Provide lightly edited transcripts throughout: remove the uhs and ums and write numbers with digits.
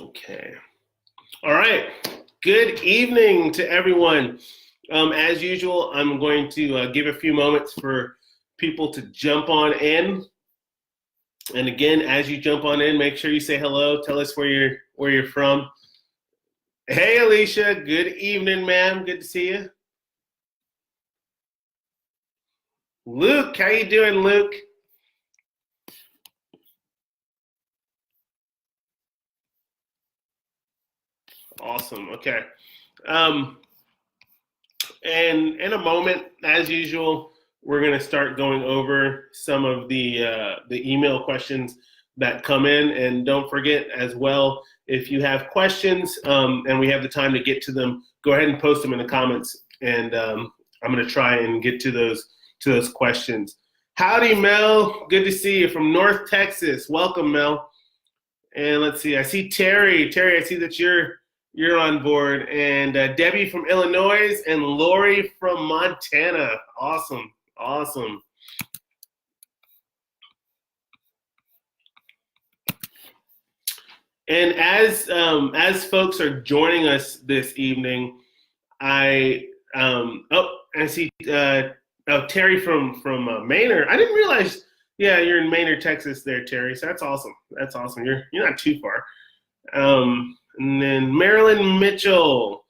Okay. All right. Good evening to everyone. As usual, I'm going to give a few moments for people to jump on in. And again, as you jump on in, make sure you say hello. Tell us where you're from. Hey, Alicia. Good evening, ma'am. Good to see you. Luke, how you doing, Luke? Awesome. Okay. And in a moment, as usual, we're going to start going over some of the email questions that come in. And don't forget as well, if you have questions and we have the time to get to them, go ahead and post them in the comments. And I'm going to try and get to those questions. Howdy, Mel. Good to see you from North Texas. Welcome, Mel. And let's see. I see Terry. Terry, I see that you're on board. And Debbie from Illinois and Lori from Montana. Awesome. Awesome. And as folks are joining us this evening, I see Terry from Maynard. I didn't realize. Yeah, you're in Maynard, Texas, there, Terry. So that's awesome. That's awesome. You're not too far. And then Marilyn Mitchell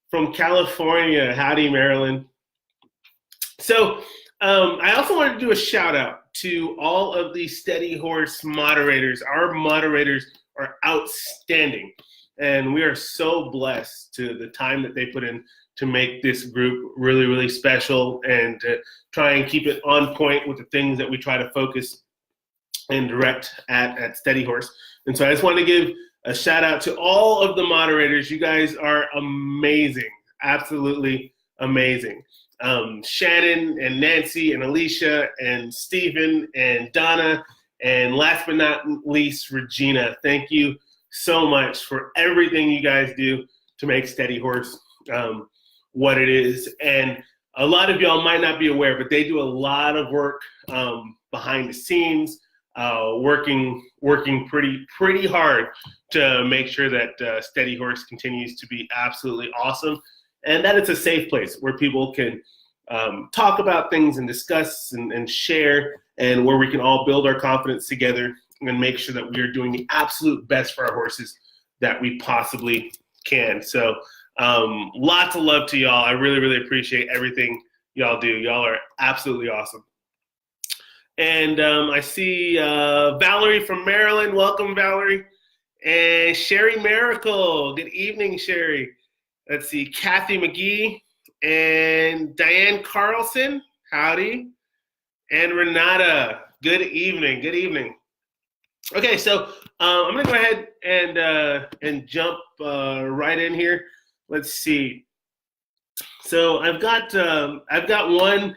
from California. Howdy, Marilyn. So I also wanted to do a shout out to all of the Steady Horse moderators. Our moderators are outstanding. And we are so blessed to the time that they put in to make this group really, really special and to try and keep it on point with the things that we try to focus and direct at Steady Horse. And so I just wanted to give a shout out to all of the moderators. You guys are amazing, absolutely amazing. Shannon and Nancy and Alicia and Stephen and Donna and last but not least, Regina. Thank you so much for everything you guys do to make Steady Horse what it is. And a lot of y'all might not be aware, but they do a lot of work behind the scenes, working pretty hard to make sure that Steady Horse continues to be absolutely awesome, and that it's a safe place where people can talk about things and discuss and share, and where we can all build our confidence together and make sure that we are doing the absolute best for our horses that we possibly can. So lots of love to y'all. I really, really appreciate everything y'all do. Y'all are absolutely awesome. And I see Valerie from Maryland. Welcome, Valerie. And Sherry Miracle. Good evening, Sherry. Let's see, Kathy McGee and Diane Carlson. Howdy. And Renata. Good evening. Good evening. Okay, so I'm going to go ahead and jump right in here. Let's see. So I've got one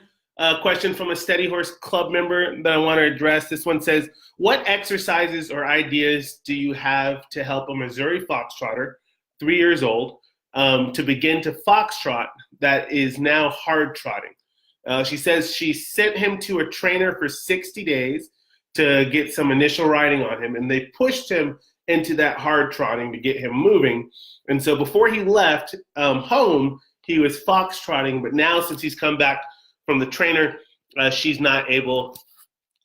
question from a Steady Horse Club member that I want to address. This one says, what exercises or ideas do you have to help a Missouri Foxtrotter, 3 years old, to begin to foxtrot that is now hard trotting? She says she sent him to a trainer for 60 days to get some initial riding on him, and they pushed him into that hard trotting to get him moving. And so before he left home, he was foxtrotting, but now since he's come back from the trainer, she's not able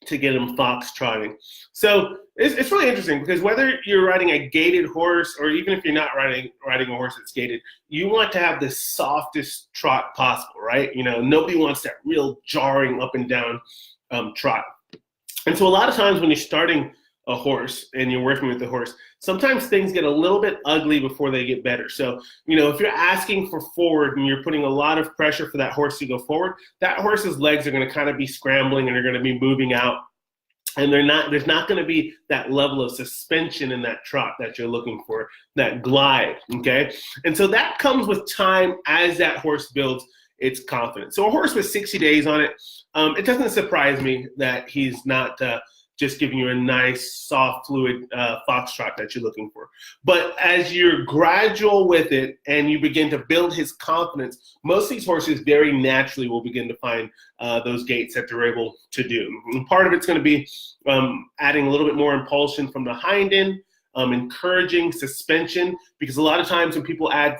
to get him foxtrotting. So it's really interesting because whether you're riding a gaited horse or even if you're not riding a horse that's gaited, you want to have the softest trot possible, right? You know, nobody wants that real jarring up and down trot. And so a lot of times when you're starting a horse and you're working with the horse, sometimes things get a little bit ugly before they get better. So, you know, if you're asking for forward and you're putting a lot of pressure for that horse to go forward, that horse's legs are going to kind of be scrambling and they're going to be moving out. And there's not going to be that level of suspension in that trot that you're looking for, that glide, okay? And so that comes with time as that horse builds its confidence. So a horse with 60 days on it, it doesn't surprise me that he's not just giving you a nice, soft, fluid foxtrot that you're looking for. But as you're gradual with it and you begin to build his confidence, most of these horses very naturally will begin to find those gaits that they're able to do. And part of it's going to be adding a little bit more impulsion from the hind end, encouraging suspension, because a lot of times when people add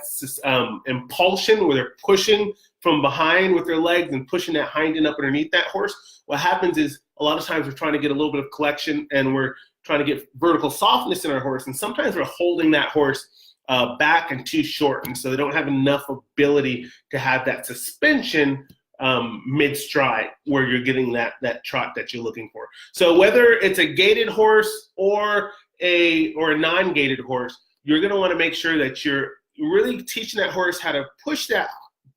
impulsion, where they're pushing from behind with their legs and pushing that hind end up underneath that horse, what happens is a lot of times we're trying to get a little bit of collection and we're trying to get vertical softness in our horse, and sometimes we're holding that horse back and too short, and so they don't have enough ability to have that suspension mid-stride where you're getting that trot that you're looking for. So whether it's a gaited horse or a non-gaited horse, you're going to want to make sure that you're really teaching that horse how to push that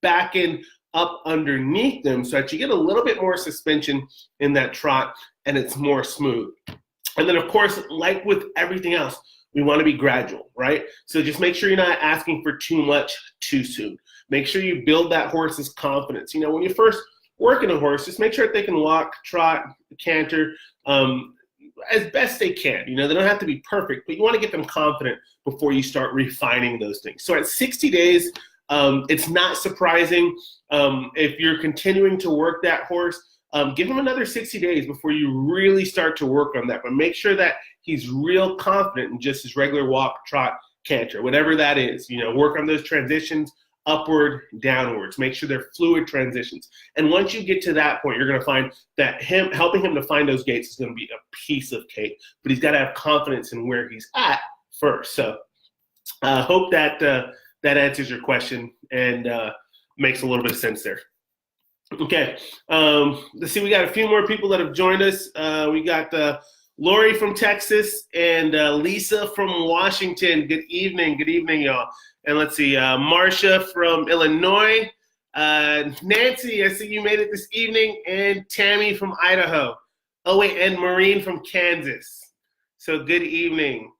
back end up underneath them so that you get a little bit more suspension in that trot and it's more smooth. And then, of course, like with everything else, we want to be gradual, right? So just make sure you're not asking for too much too soon. Make sure you build that horse's confidence. You know, when you first working a horse, just make sure that they can walk, trot, canter, as best they can. You know, they don't have to be perfect, but you want to get them confident before you start refining those things. So at 60 days, it's not surprising if you're continuing to work that horse. Give him another 60 days before you really start to work on that. But make sure that he's real confident in just his regular walk, trot, canter, whatever that is. You know, work on those transitions, upward, downwards. Make sure they're fluid transitions. And once you get to that point, you're going to find that helping him to find those gaits is going to be a piece of cake. But he's got to have confidence in where he's at first. So I hope that that answers your question and makes a little bit of sense there. Okay, let's see. We got a few more people that have joined us. We got Lori from Texas and Lisa from Washington. Good evening, y'all. And let's see, Marcia from Illinois. Nancy, I see you made it this evening. And Tammy from Idaho. Oh, wait, and Maureen from Kansas. So good evening.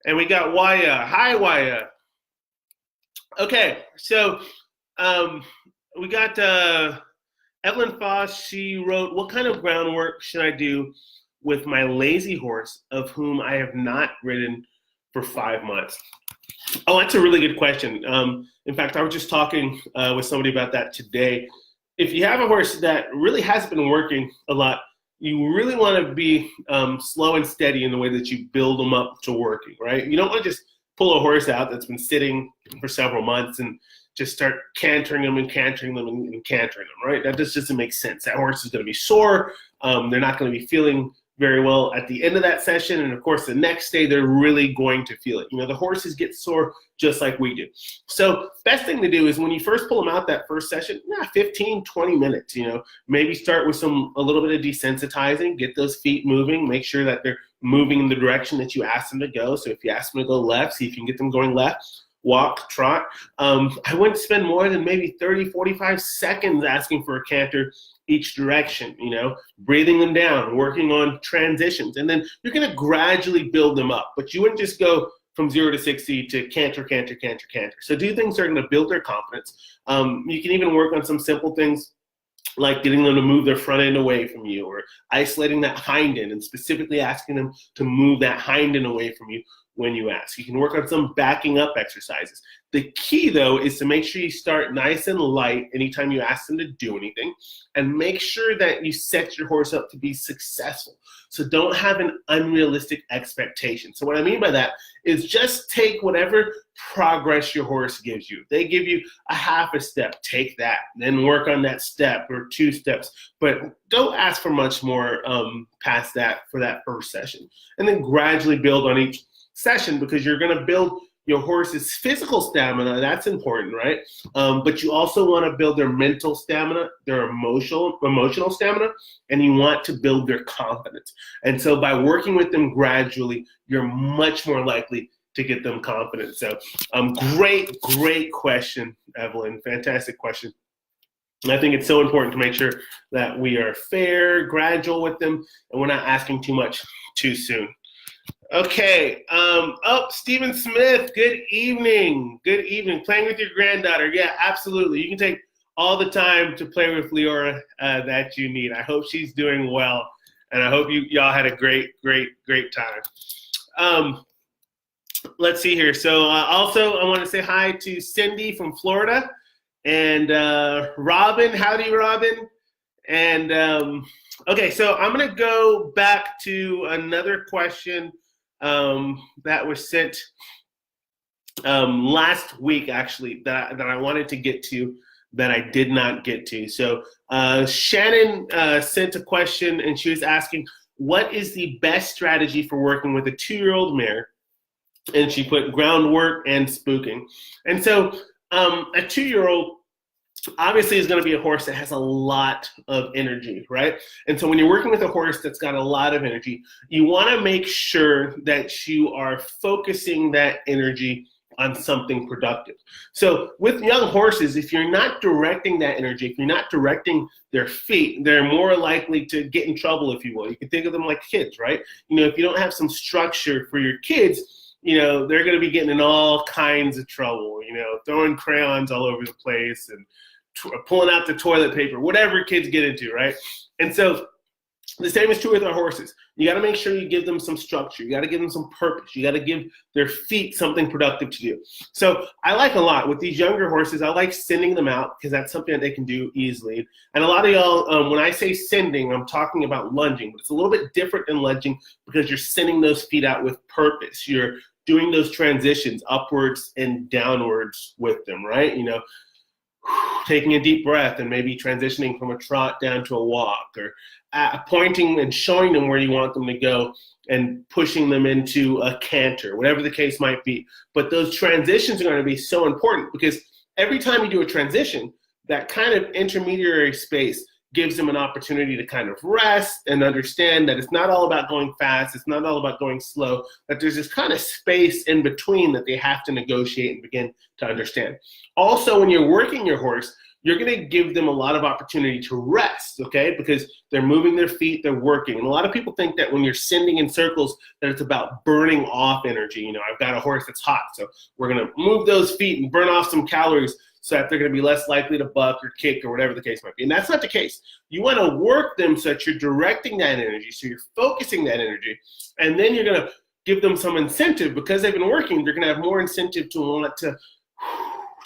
And we got Waya. Hi, Waya. Okay, so we got Evelyn Foss. She wrote, what kind of groundwork should I do with my lazy horse of whom I have not ridden for 5 months? Oh, that's a really good question. In fact, I was just talking with somebody about that today. If you have a horse that really hasn't been working a lot, you really want to be slow and steady in the way that you build them up to working, right? You don't want to just pull a horse out that's been sitting for several months and just start cantering them and cantering them and cantering them, right? That just doesn't make sense. That horse is going to be sore. They're not going to be feeling very well at the end of that session. And of course, the next day, they're really going to feel it. You know, the horses get sore just like we do. So best thing to do is when you first pull them out that first session, 15, 20 minutes, you know, maybe start with a little bit of desensitizing, get those feet moving, make sure that they're moving in the direction that you ask them to go. So if you ask them to go left, see if you can get them going left. Walk, trot. I wouldn't spend more than maybe 30, 45 seconds asking for a canter each direction, you know, breathing them down, working on transitions. And then you're going to gradually build them up. But you wouldn't just go from 0 to 60 to canter, canter, canter, canter. So do things that are going to build their confidence. You can even work on some simple things like getting them to move their front end away from you, or isolating that hind end and specifically asking them to move that hind end away from you when you ask. You can work on some backing up exercises. The key, though, is to make sure you start nice and light anytime you ask them to do anything, and make sure that you set your horse up to be successful. So don't have an unrealistic expectation. So what I mean by that is just take whatever progress your horse gives you. If they give you a half a step, take that, then work on that step or 2 steps, but don't ask for much more past that for that first session. And then gradually build on each session, because you're going to build your horse's physical stamina. That's important, right? But you also want to build their mental stamina, their emotional stamina, and you want to build their confidence. And so by working with them gradually, you're much more likely to get them confident. So great question, Evelyn. Fantastic question. And I think it's so important to make sure that we are fair, gradual with them, and we're not asking too much too soon. Okay, Stephen Smith, good evening. Good evening. Playing with your granddaughter. Yeah, absolutely. You can take all the time to play with Leora that you need. I hope she's doing well. and I hope y'all had a great time. Let's see here. So also, I want to say hi to Cindy from Florida, and Robin. Howdy, Robin. And okay, so I'm going to go back to another question that was sent last week, actually, that I wanted to get to that I did not get to. So Shannon sent a question, and she was asking, what is the best strategy for working with a 2-year-old mare? And she put groundwork and spooking. And so a 2-year-old obviously is going to be a horse that has a lot of energy, right? And so when you're working with a horse that's got a lot of energy, you want to make sure that you are focusing that energy on something productive. So with young horses, if you're not directing that energy, if you're not directing their feet, they're more likely to get in trouble, if you will. You can think of them like kids, right? If you don't have some structure for your kids, they're going to be getting in all kinds of trouble, throwing crayons all over the place and pulling out the toilet paper, whatever kids get into, right? And so the same is true with our horses. You got to make sure you give them some structure. You got to give them some purpose. You got to give their feet something productive to do. So I like a lot with these younger horses, I like sending them out because that's something that they can do easily. And a lot of y'all, when I say sending, I'm talking about lunging, but it's a little bit different than lunging because you're sending those feet out with purpose. You're doing those transitions upwards and downwards with them, right? Taking a deep breath and maybe transitioning from a trot down to a walk, or pointing and showing them where you want them to go and pushing them into a canter, whatever the case might be. But those transitions are going to be so important because every time you do a transition, that kind of intermediary space gives them an opportunity to kind of rest and understand that it's not all about going fast, it's not all about going slow, that there's this kind of space in between that they have to negotiate and begin to understand. Also, when you're working your horse, you're going to give them a lot of opportunity to rest, okay? Because they're moving their feet, they're working. And a lot of people think that when you're sending in circles that it's about burning off energy. I've got a horse that's hot, so we're going to move those feet and burn off some calories so that they're going to be less likely to buck or kick or whatever the case might be. And that's not the case. You want to work them so that you're directing that energy, so you're focusing that energy, and then you're going to give them some incentive. Because they've been working, they're going to have more incentive to want to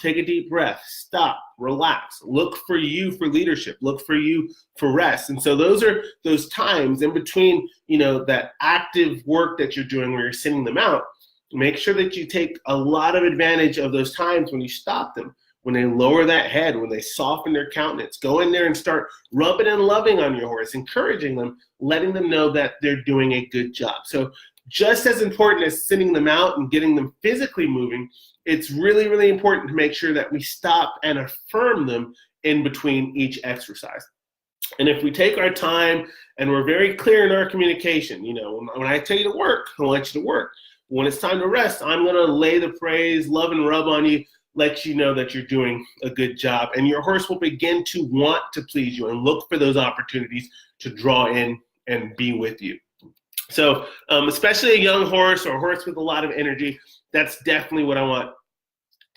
take a deep breath, stop, relax, look for you for leadership, look for you for rest. And so those are those times in between, that active work that you're doing where you're sending them out. Make sure that you take a lot of advantage of those times when you stop them, when they lower that head, when they soften their countenance. Go in there and start rubbing and loving on your horse, encouraging them, letting them know that they're doing a good job. So just as important as sending them out and getting them physically moving, it's really, really important to make sure that we stop and affirm them in between each exercise. And if we take our time and we're very clear in our communication, when I tell you to work, I want you to work. When it's time to rest, I'm going to lay the praise, love and rub on you, let you know that you're doing a good job. And your horse will begin to want to please you and look for those opportunities to draw in and be with you. So especially a young horse or a horse with a lot of energy, that's definitely what I want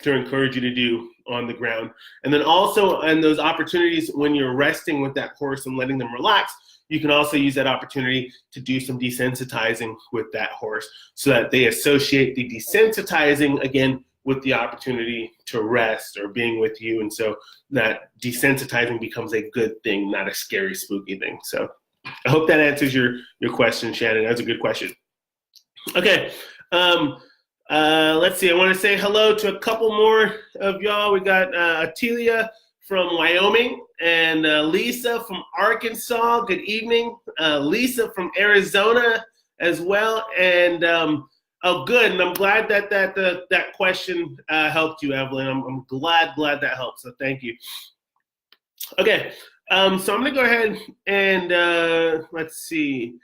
to encourage you to do on the ground. And then also in those opportunities when you're resting with that horse and letting them relax, you can also use that opportunity to do some desensitizing with that horse so that they associate the desensitizing again with the opportunity to rest or being with you. And so that desensitizing becomes a good thing, not a scary, spooky thing. So I hope that answers your question, Shannon. That's a good question. Okay. Let's see. I want to say hello to a couple more of y'all. We got Atilia from Wyoming and Lisa from Arkansas. Good evening. Lisa from Arizona as well. And oh, good. And I'm glad that question helped you, Evelyn. I'm glad that helped. So thank you. Okay. So I'm going to go ahead and let's see.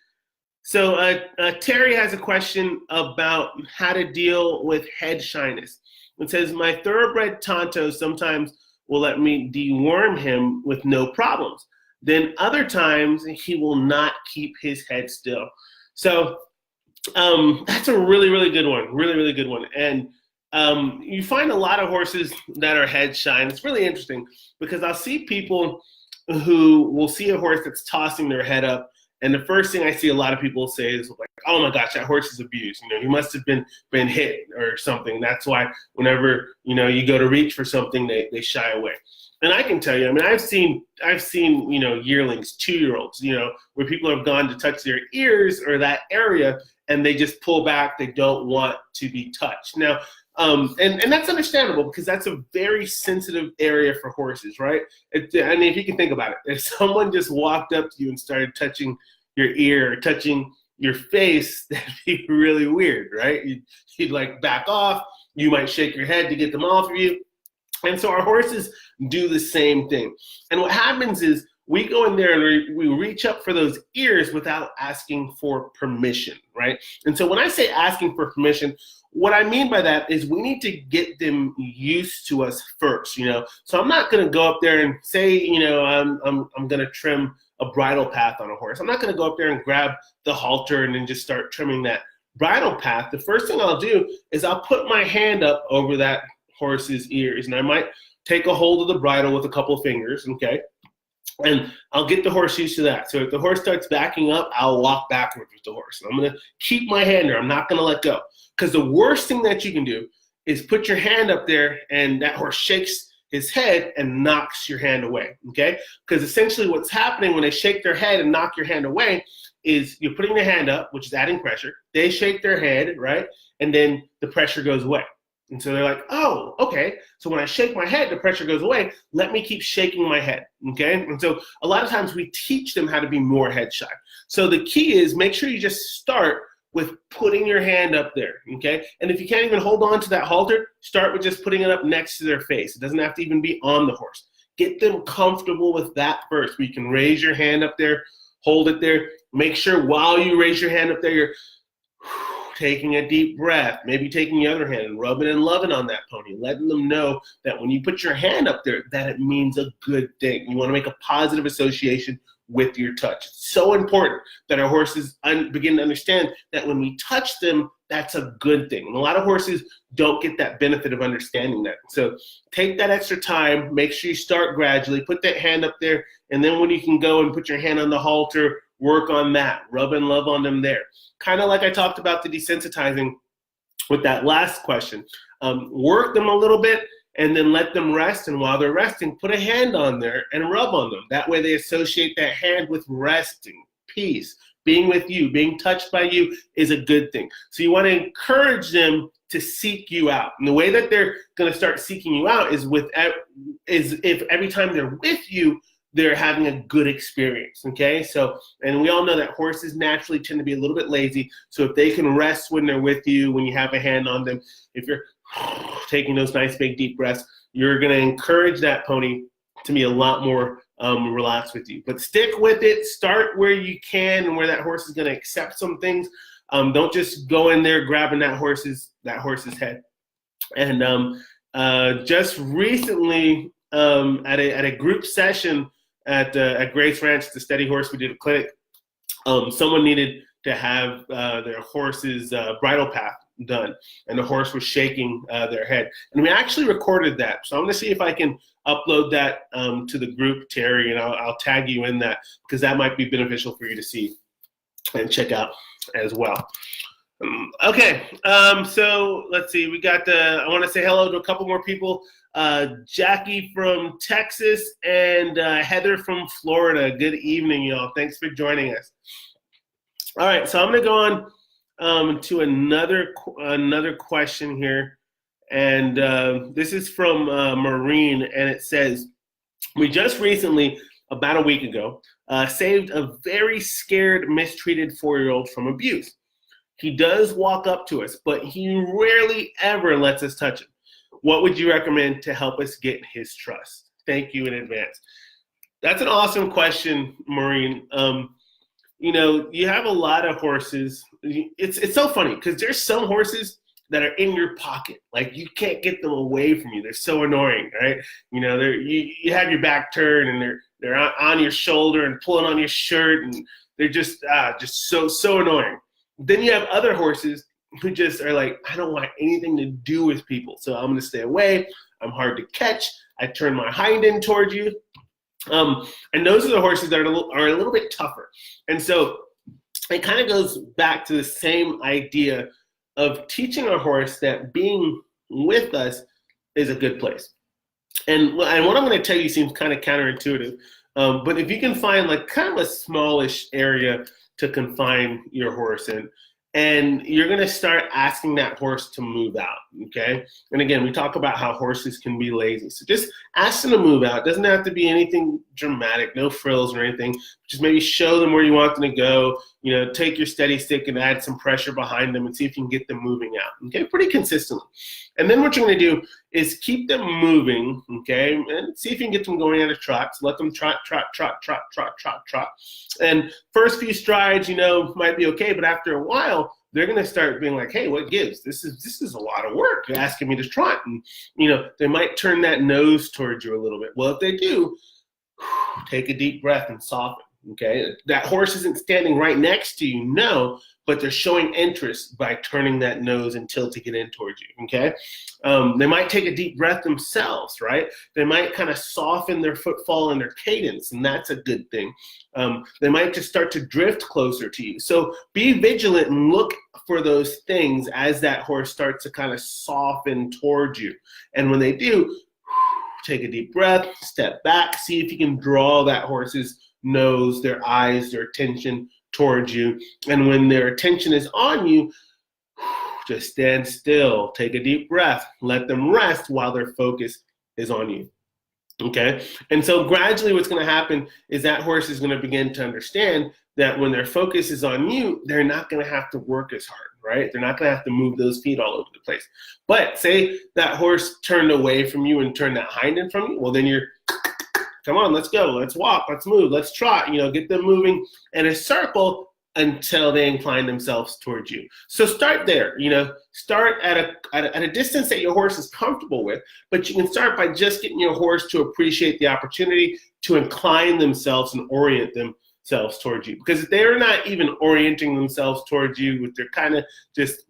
So Terry has a question about how to deal with head shyness. It says, my thoroughbred Tonto sometimes will let me deworm him with no problems. Then other times he will not keep his head still. So that's a really, really good one. Really, really good one. And you find a lot of horses that are head shy. And it's really interesting because I'll see people who will see a horse that's tossing their head up And the first thing I see a lot of people say is like, oh my gosh, that horse is abused. He must have been hit or something. That's why whenever, you go to reach for something, they shy away. And I can tell you, I've seen, yearlings, 2-year-olds, where people have gone to touch their ears or that area and they just pull back. They don't want to be touched. Now, and that's understandable because that's a very sensitive area for horses, right? If you can think about it, if someone just walked up to you and started touching your ear or touching your face, that'd be really weird, right? You'd like back off. You might shake your head to get them off of you. And so our horses do the same thing. And what happens is we go in there and we reach up for those ears without asking for permission, right? And so when I say asking for permission, what I mean by that is we need to get them used to us first, So I'm not going to go up there and say, I'm going to trim a bridle path on a horse. I'm not going to go up there and grab the halter and then just start trimming that bridle path. The first thing I'll do is I'll put my hand up over that horse's ears, and I might take a hold of the bridle with a couple of fingers, okay? And I'll get the horse used to that. So if the horse starts backing up, I'll walk backwards with the horse. And I'm going to keep my hand there. I'm not going to let go. Because the worst thing that you can do is put your hand up there and that horse shakes his head and knocks your hand away, okay? Because essentially what's happening when they shake their head and knock your hand away is you're putting their hand up, which is adding pressure. They shake their head, right? And then the pressure goes away. And so they're like, oh, okay. So when I shake my head, the pressure goes away. Let me keep shaking my head, okay? And so a lot of times we teach them how to be more head shy. So the key is make sure you just start with putting your hand up there, okay? And if you can't even hold on to that halter, start with just putting it up next to their face. It doesn't have to even be on the horse. Get them comfortable with that first. You can raise your hand up there, hold it there. Make sure while you raise your hand up there, you're taking a deep breath, maybe taking the other hand and rubbing and loving on that pony, letting them know that when you put your hand up there, that it means a good thing. You want to make a positive association with your touch. It's so important that our horses begin to understand that when we touch them, that's a good thing. And a lot of horses don't get that benefit of understanding that. So take that extra time, make sure you start gradually, put that hand up there, and then when you can go and put your hand on the halter, work on that, rub and love on them there. Kind of like I talked about the desensitizing with that last question. Work them a little bit and then let them rest. And while they're resting, put a hand on there and rub on them. That way they associate that hand with resting, peace, being with you, being touched by you is a good thing. So you want to encourage them to seek you out. And the way that they're going to start seeking you out is if every time they're with you, they're having a good experience, okay? So, and we all know that horses naturally tend to be a little bit lazy. So if they can rest when they're with you, when you have a hand on them, if you're taking those nice big deep breaths, you're gonna encourage that pony to be a lot more relaxed with you. But stick with it, start where you can and where that horse is gonna accept some things. Don't just go in there grabbing that horse's head. And just recently at a group session at Grace Ranch, the Steady Horse, we did a clinic. Someone needed to have their horse's bridle path done, and the horse was shaking their head. And we actually recorded that. So I'm going to see if I can upload that to the group, Terry, and I'll tag you in that because that might be beneficial for you to see and check out as well. Okay, so let's see. We got I want to say hello to a couple more people. Jackie from Texas and Heather from Florida. Good evening, y'all. Thanks for joining us. All right, so I'm going to go on to another question here. And this is from Maureen, and it says, we just recently, about a week ago, saved a very scared, mistreated 4-year-old from abuse. He does walk up to us, but he rarely ever lets us touch him. What would you recommend to help us get his trust? Thank you in advance. That's an awesome question, Maureen. You have a lot of horses. It's so funny because there's some horses that are in your pocket. Like you can't get them away from you. They're so annoying, right? You have your back turned and they're on your shoulder and pulling on your shirt, and they're just so annoying. Then you have other horses who just are like, I don't want anything to do with people, so I'm going to stay away. I'm hard to catch. I turn my hind end towards you, And those are the horses that are a little bit tougher. And so it kind of goes back to the same idea of teaching our horse that being with us is a good place. And what I'm going to tell you seems kind of counterintuitive, but if you can find like kind of a smallish area to confine your horse in, and you're going to start asking that horse to move out, okay? And again, we talk about how horses can be lazy. So just ask them to move out. It doesn't have to be anything dramatic, no frills or anything. Just maybe show them where you want them to go. You know, take your steady stick and add some pressure behind them and see if you can get them moving out, okay? Pretty consistently. And then what you're going to do is keep them moving, okay? And see if you can get them going at a trot. So let them trot, trot, trot, trot, trot, trot, trot. And first few strides, you know, might be okay, but after a while, they're going to start being like, hey, what gives? This is a lot of work. You're asking me to trot. And, you know, they might turn that nose towards you a little bit. Well, if they do, take a deep breath and soften, okay? That horse isn't standing right next to you, no, but they're showing interest by turning that nose and tilting it in towards you, okay? They might take a deep breath themselves, right? They might kind of soften their footfall and their cadence, and that's a good thing. They might just start to drift closer to you. So be vigilant and look for those things as that horse starts to kind of soften towards you. And when they do, take a deep breath, step back, see if you can draw that horse's nose, their eyes, their attention towards you. And when their attention is on you, just stand still, take a deep breath, let them rest while their focus is on you, okay? And so gradually what's going to happen is that horse is going to begin to understand that when their focus is on you, they're not going to have to work as hard, right? They're not going to have to move those feet all over the place. But say that horse turned away from you and turned that hind end from you, well, then you're, come on, let's go, let's walk, let's move, let's trot, you know, get them moving in a circle until they incline themselves towards you. So start there, you know, start at a distance that your horse is comfortable with, but you can start by just getting your horse to appreciate the opportunity to incline themselves and orient themselves towards you. Because if they're not even orienting themselves towards you, they're kind of just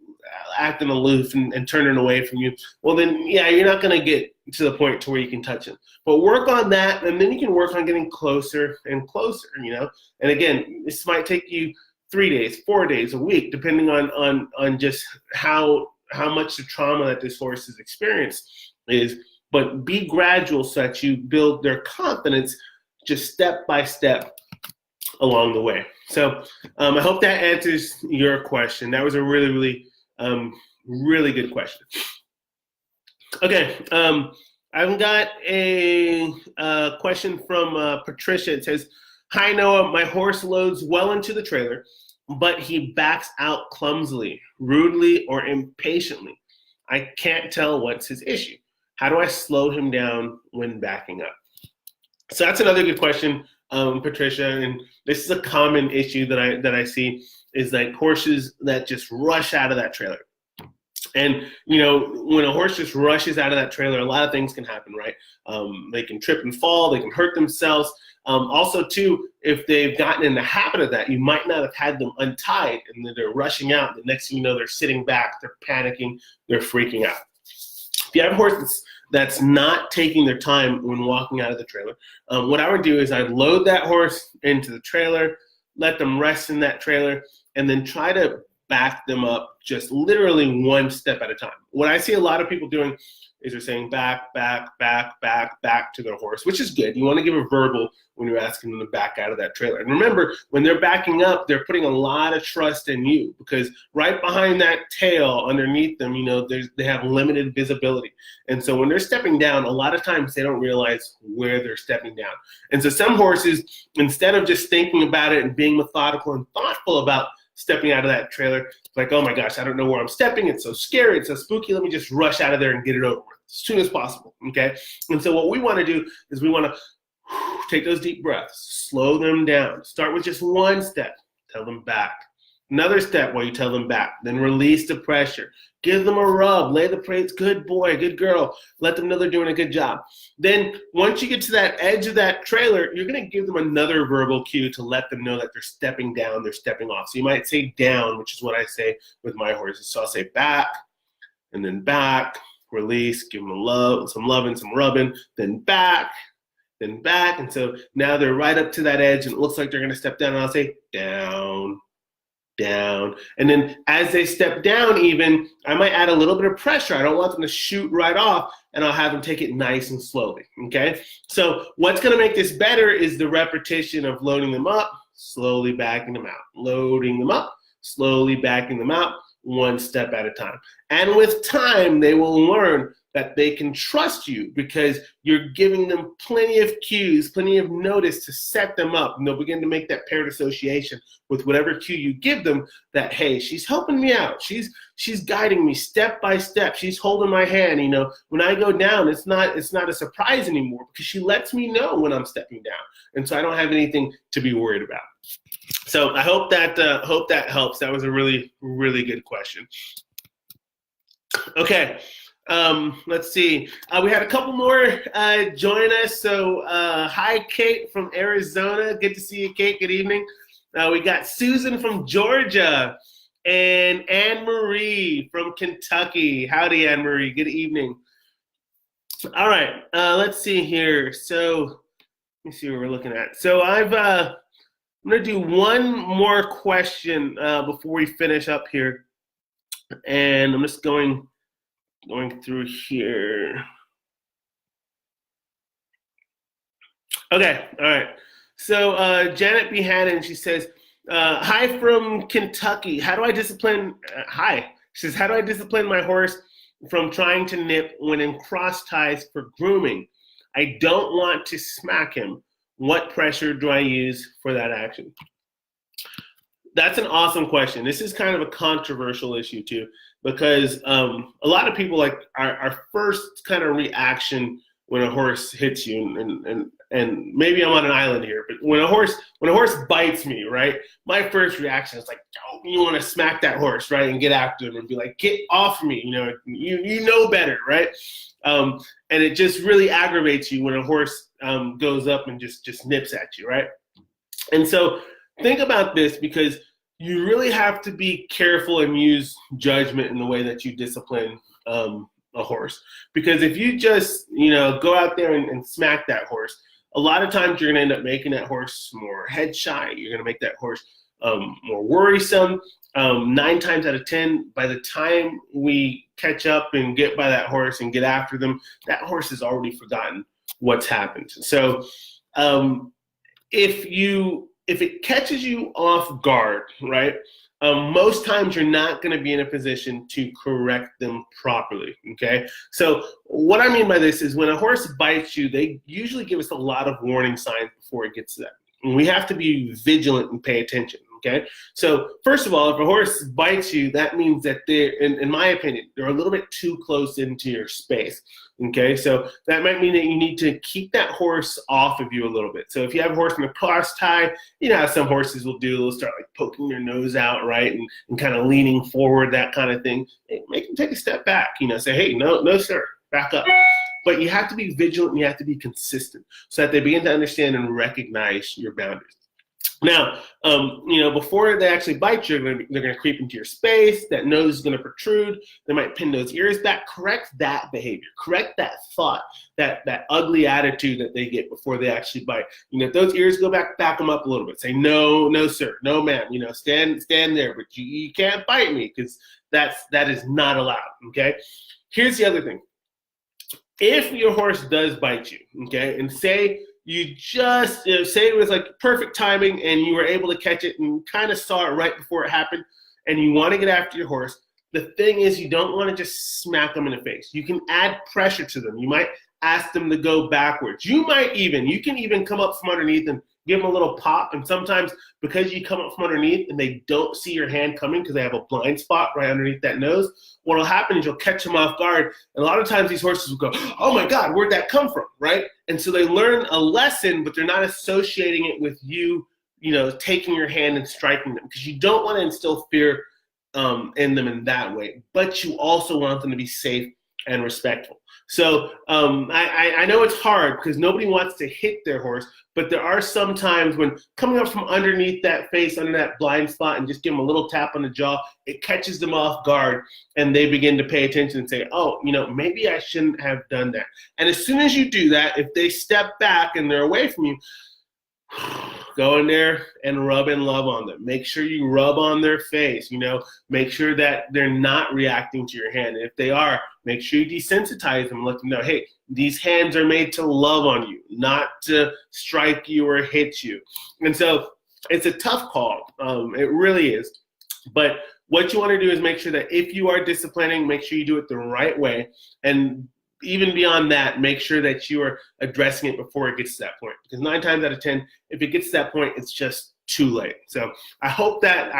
acting aloof and turning away from you, well then, yeah, you're not going to get to the point to where you can touch them. But work on that, and then you can work on getting closer and closer, you know. And again, this might take you 3 days, 4 days, a week, depending on just how much the trauma that this horse has experienced is. But be gradual so that you build their confidence just step by step along the way. So I hope that answers your question. That was a really, really good question. Okay, I've got a question from Patricia. It says, hi, Noah, my horse loads well into the trailer, but he backs out clumsily, rudely, or impatiently. I can't tell what's his issue. How do I slow him down when backing up? So that's another good question, Patricia, and this is a common issue that I see is like horses that just rush out of that trailer. And, you know, when a horse just rushes out of that trailer, a lot of things can happen, right? They can trip and fall, they can hurt themselves. Also, too, if they've gotten in the habit of that, you might not have had them untied and then they're rushing out. The next thing you know, they're sitting back, they're panicking, they're freaking out. If you have a horse that's not taking their time when walking out of the trailer, what I would do is I'd load that horse into the trailer, let them rest in that trailer, and then try to back them up just literally one step at a time. What I see a lot of people doing is they're saying back, back, back, back, back to their horse, which is good. You want to give a verbal when you're asking them to back out of that trailer. And remember, when they're backing up, they're putting a lot of trust in you because right behind that tail underneath them, you know, they have limited visibility. And so when they're stepping down, a lot of times they don't realize where they're stepping down. And so some horses, instead of just thinking about it and being methodical and thoughtful about stepping out of that trailer, like, oh my gosh, I don't know where I'm stepping. It's so scary. It's so spooky. Let me just rush out of there and get it over with as soon as possible, okay? And so what we want to do is we want to take those deep breaths, slow them down. Start with just one step, tell them back. Another step while you tell them back, then release the pressure. Give them a rub, lay the praise, good boy, good girl. Let them know they're doing a good job. Then once you get to that edge of that trailer, you're going to give them another verbal cue to let them know that they're stepping down, they're stepping off. So you might say down, which is what I say with my horses. So I'll say back, and then back, release, give them some love and some rubbing, then back, then back. And so now they're right up to that edge and it looks like they're going to step down. And I'll say down, down. And then as they step down even, I might add a little bit of pressure. I don't want them to shoot right off, and I'll have them take it nice and slowly, okay? So what's gonna make this better is the repetition of loading them up, slowly backing them out, loading them up, slowly backing them out, one step at a time. And with time, they will learn that they can trust you because you're giving them plenty of cues, plenty of notice to set them up. And they'll begin to make that paired association with whatever cue you give them that, hey, she's helping me out. She's guiding me step by step. She's holding my hand. You know, when I go down, it's not a surprise anymore because she lets me know when I'm stepping down. And so I don't have anything to be worried about. So I hope that helps. That was a really, really good question. Okay. Let's see. We had a couple more join us. So hi, Kate from Arizona. Good to see you, Kate. Good evening. We got Susan from Georgia and Anne Marie from Kentucky. Howdy, Anne Marie. Good evening. All right. Let's see here. So let me see what we're looking at. So I'm going to do one more question before we finish up here. And I'm just going through here. Okay, all right. So Janet B. Hannon, she says, hi from Kentucky. How do I discipline, hi. She says, how do I discipline my horse from trying to nip when in cross ties for grooming? I don't want to smack him. What pressure do I use for that action? That's an awesome question. This is kind of a controversial issue too, because a lot of people, like our first kind of reaction when a horse hits you, and maybe I'm on an island here, but when a horse bites me, right? My first reaction is like, oh, you want to smack that horse, right, and get after him and be like, get off me, you know better, right? And it just really aggravates you when a horse goes up and just nips at you, right? And so think about this, because you really have to be careful and use judgment in the way that you discipline a horse. Because if you just, go out there and smack that horse, a lot of times you're going to end up making that horse more head shy. You're going to make that horse more worrisome. 9 times out of 10, by the time we catch up and get by that horse and get after them, that horse has already forgotten what's happened. So if it catches you off guard, right, most times you're not going to be in a position to correct them properly, okay? So what I mean by this is when a horse bites you, they usually give us a lot of warning signs before it gets to that. And we have to be vigilant and pay attention, okay? So first of all, if a horse bites you, that means that they're, in my opinion, they're a little bit too close into your space, okay? So that might mean that you need to keep that horse off of you a little bit. So if you have a horse in a cross tie, you know how some horses will do, they'll start like poking their nose out, right, and kind of leaning forward, that kind of thing. Make them take a step back, say, hey, no, sir, back up. But you have to be vigilant and you have to be consistent so that they begin to understand and recognize your boundaries. Now, before they actually bite you, they're going to creep into your space. That nose is going to protrude. They might pin those ears back. Correct that behavior. Correct that thought, that ugly attitude that they get before they actually bite. If those ears go back them up a little bit. Say, no, sir, no, ma'am. Stand there, but you can't bite me, because that is not allowed, okay? Here's the other thing. If your horse does bite you, okay, and say you just, say it was like perfect timing and you were able to catch it and kind of saw it right before it happened, and you want to get after your horse, the thing is you don't want to just smack them in the face. You can add pressure to them. You might ask them to go backwards. You can even come up from underneath and give them a little pop. And sometimes because you come up from underneath and they don't see your hand coming because they have a blind spot right underneath that nose, what will happen is you'll catch them off guard. And a lot of times these horses will go, oh my God, where'd that come from, right? And so they learn a lesson, but they're not associating it with you, taking your hand and striking them, because you don't want to instill fear in them in that way. But you also want them to be safe and respectful. So I know it's hard because nobody wants to hit their horse, but there are some times when coming up from underneath that face, under that blind spot, and just give them a little tap on the jaw, it catches them off guard, and they begin to pay attention and say, oh, maybe I shouldn't have done that. And as soon as you do that, if they step back and they're away from you, go in there and rub and love on them. Make sure you rub on their face, make sure that they're not reacting to your hand. And if they are, make sure you desensitize them and let them know, hey, these hands are made to love on you, not to strike you or hit you. And so it's a tough call. It really is. But what you want to do is make sure that if you are disciplining, make sure you do it the right way. And even beyond that, make sure that you are addressing it before it gets to that point. Because 9 times out of 10, if it gets to that point, it's just too late. So I hope that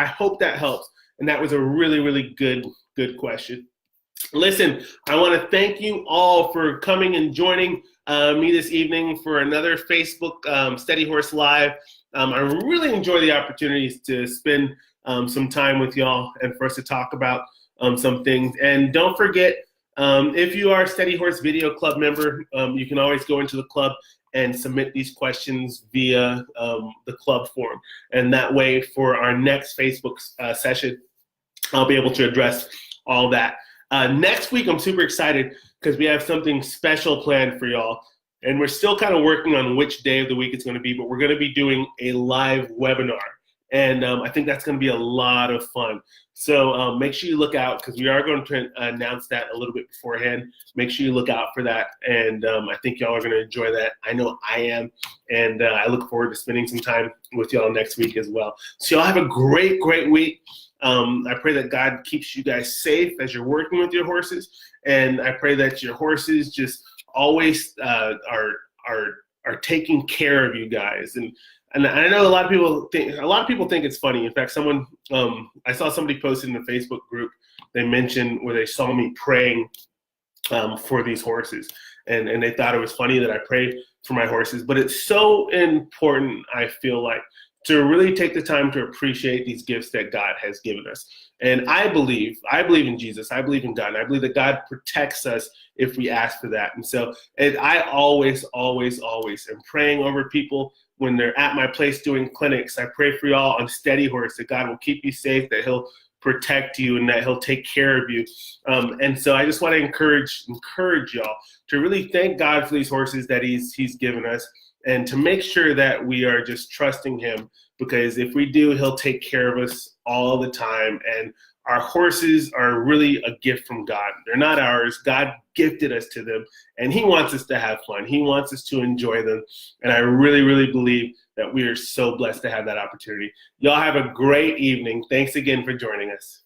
helps. And that was a really, really good question. Listen, I want to thank you all for coming and joining me this evening for another Facebook Steady Horse Live. I really enjoy the opportunities to spend some time with y'all and for us to talk about some things. And don't forget, if you are a Steady Horse Video Club member, you can always go into the club and submit these questions via the club form. And that way, for our next Facebook session, I'll be able to address all that. Next week, I'm super excited because we have something special planned for y'all. And we're still kind of working on which day of the week it's going to be, but we're going to be doing a live webinar. And I think that's going to be a lot of fun. So make sure you look out because we are going to announce that a little bit beforehand. Make sure you look out for that. And I think y'all are going to enjoy that. I know I am. And I look forward to spending some time with y'all next week as well. So y'all have a great, great week. I pray that God keeps you guys safe as you're working with your horses. And I pray that your horses just always are taking care of you guys. And I know a lot of people think it's funny. In fact, I saw somebody posted in the Facebook group. They mentioned where they saw me praying for these horses, and they thought it was funny that I prayed for my horses. But it's so important, I feel like, to really take the time to appreciate these gifts that God has given us. And I believe in Jesus. I believe in God. And I believe that God protects us if we ask for that. And so I always am praying over people when they're at my place doing clinics. I pray for y'all on Steady Horse that God will keep you safe, that he'll protect you, and that he'll take care of you. And so I just want to encourage y'all to really thank God for these horses that he's given us, and to make sure that we are just trusting him, because if we do, he'll take care of us all the time. And our horses are really a gift from God. They're not ours. God gifted us to them, and he wants us to have fun. He wants us to enjoy them. And I really, really believe that we are so blessed to have that opportunity. Y'all have a great evening. Thanks again for joining us.